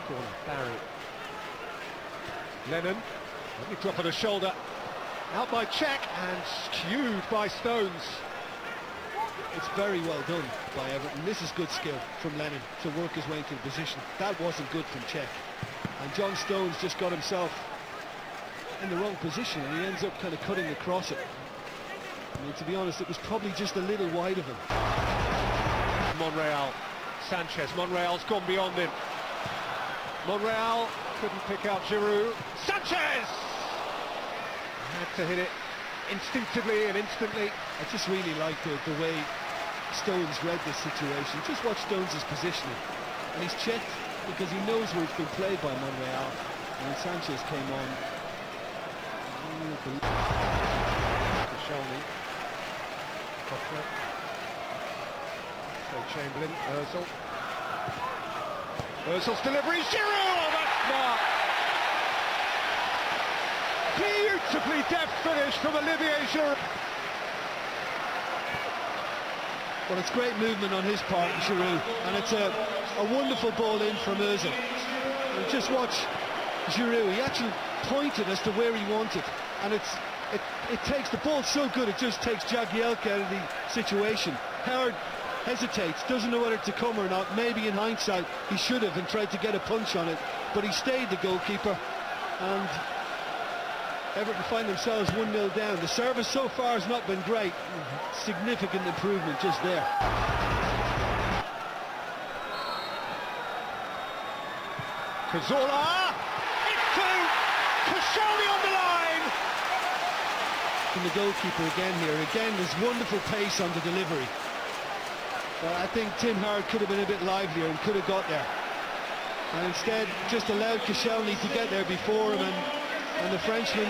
corner. Barry. Lennon. Let me drop on the shoulder. Out by Czech and skewed by Stones. It's very well done by Everton. This is good skill from Lennon to work his way into the position. That wasn't good from Czech. And John Stones just got himself in the wrong position and he ends up kind of cutting across it. I mean, to be honest, it was probably just a little wide of him. Monreal. Sanchez. Monreal's gone beyond him. Monreal couldn't pick out Giroud. Sanchez! Had to hit it instinctively and instantly. I just really like the way Stones read this situation. Just watch Stones' positioning. And he's checked because he knows where it's been played by Monreal. And when Sanchez came on... Koscielny. Cochran. So Chamberlain. Ozil. Ozil's delivery. Giroud! Oh, that's not. Beautifully deft finish from Olivier Giroud. Well, it's great movement on his part, Giroud, and it's a wonderful ball in from Ozil. And just watch Giroud, he actually pointed as to where he wanted, and it takes the ball so good, it just takes Jagielka out of the situation. Howard hesitates, doesn't know whether to come or not. Maybe in hindsight he should have and tried to get a punch on it, but he stayed the goalkeeper, and Everton find themselves 1-0 down. The service so far has not been great. Significant improvement just there. Cazorla! It's two! Koscielny on the line! And the goalkeeper again here. Again, there's wonderful pace on the delivery. I think Tim Howard could have been a bit livelier and could have got there. And instead, just allowed Koscielny to get there before him, and the Frenchman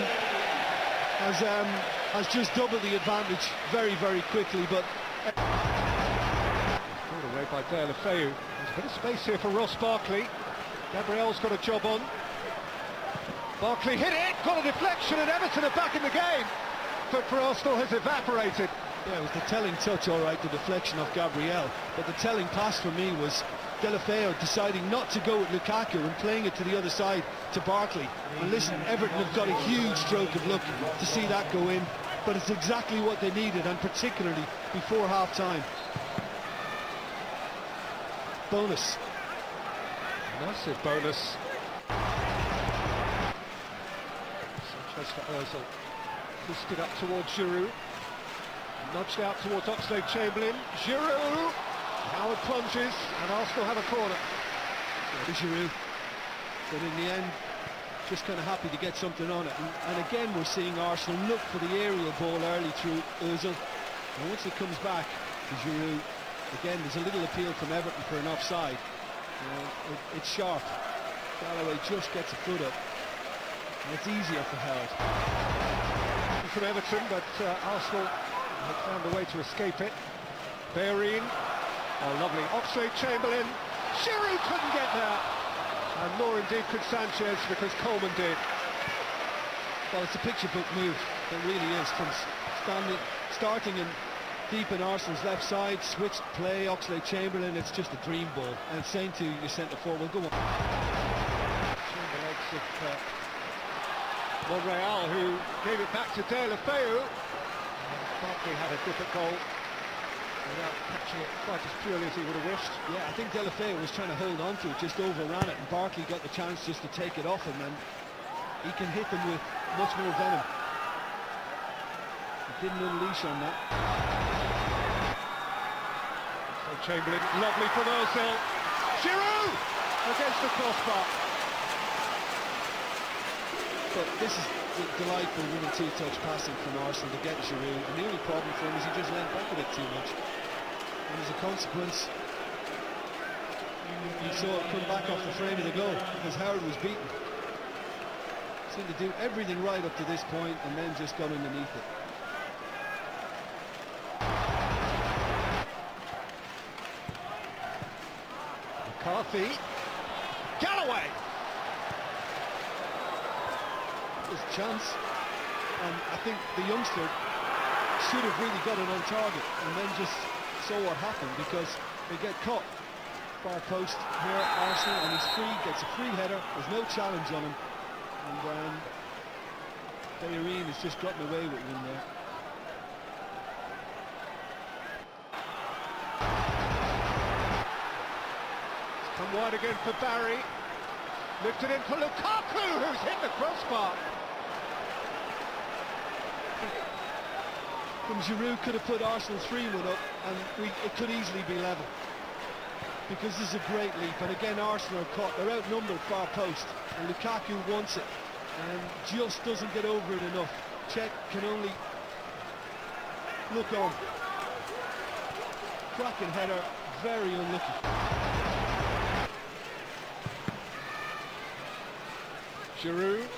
has just doubled the advantage very, very quickly. But pulled away by Galeripoker. There's a bit of space here for Ross Barkley. Gabriel's got a job on. Barkley hit it, got a deflection, and Everton are back in the game. But for Arsenal has evaporated. Yeah, it was the telling touch, all right, the deflection of Gabriel. But the telling pass for me was Galeripoker deciding not to go with Lukaku and playing it to the other side to Barkley. And listen, Everton have got a huge stroke of luck to see that go in, but it's exactly what they needed, and particularly before half-time. Bonus. Massive bonus. Sanchez for Ozil. Twisted up towards Giroud. Nudged out towards Oxlade-Chamberlain. Giroud! Howard plunges, and Arsenal have a corner. Yeah, Giroud. But in the end, just kind of happy to get something on it. And again, we're seeing Arsenal look for the aerial ball early through Ozil. And once it comes back to Giroud, again, there's a little appeal from Everton for an offside. It's sharp. Galloway just gets a foot up. And it's easier for Howard. From Everton, but Arsenal have found a way to escape it. Bellerin. Oh, lovely. Oxlade-Chamberlain. Giroud couldn't get there. And nor indeed could Sanchez, because Coleman did. Well, it's a picture book move. It really is. From starting in deep in Arsenal's left side, switched play, Oxlade-Chamberlain, it's just a dream ball. And it's saying to your centre-forward, well, go on. Between the legs of Monreal, who gave it back to Galeripoker. Barkley had a different goal without catching it quite as purely as he would have wished. Yeah, I think Galeripoker was trying to hold on to it, just overran it, and Barkley got the chance just to take it off him, and he can hit them with much more venom. He didn't unleash on that. So Chamberlain, lovely from Ozil. Giroud against the crossbar. But this is delightful winning two-touch passing from Arsenal to get Giroud, and the only problem for him is he just leant back a bit too much. And as a consequence, you saw it come back off the frame of the goal because Howard was beaten. Seemed to do everything right up to this point and then just got underneath it. McCarthy. Galloway! There's a chance, and I think the youngster should have really got it on target and then just saw what happened, because they get caught far post here, Arsenal, and he's free, gets a free header, there's no challenge on him, and Bellerin has just gotten away with one there. It's come wide again for Barry, lifted in for Lukaku, who's hit the crossbar. And Giroud could have put Arsenal 3-1 up, and it could easily be level. Because this is a great leap, and again Arsenal are caught, they're outnumbered far post, and Lukaku wants it, and just doesn't get over it enough. Cech can only look on. Cracking header, very unlucky. Giroud,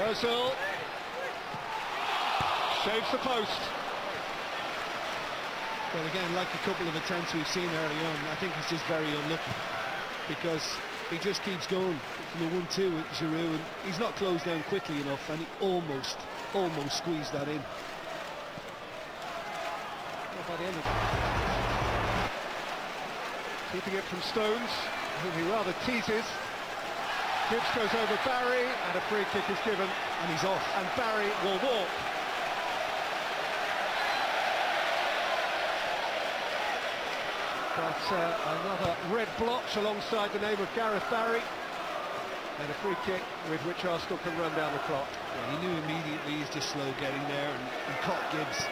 Ozil, saves the post. But again, like a couple of attempts we've seen early on, I think he's just very unlucky, because he just keeps going from the 1-2 with Giroud, and he's not closed down quickly enough, and he almost squeezed that in. Well, by the end of keeping it from Stones, whom he rather teases. Gibbs goes over Barry, and a free kick is given, And he's off. and Barry will walk. But another red blotch alongside the name of Gareth Barry, and a free kick with which Arsenal can run down the clock. Yeah, he knew immediately he's just slow getting there, and caught Gibbs.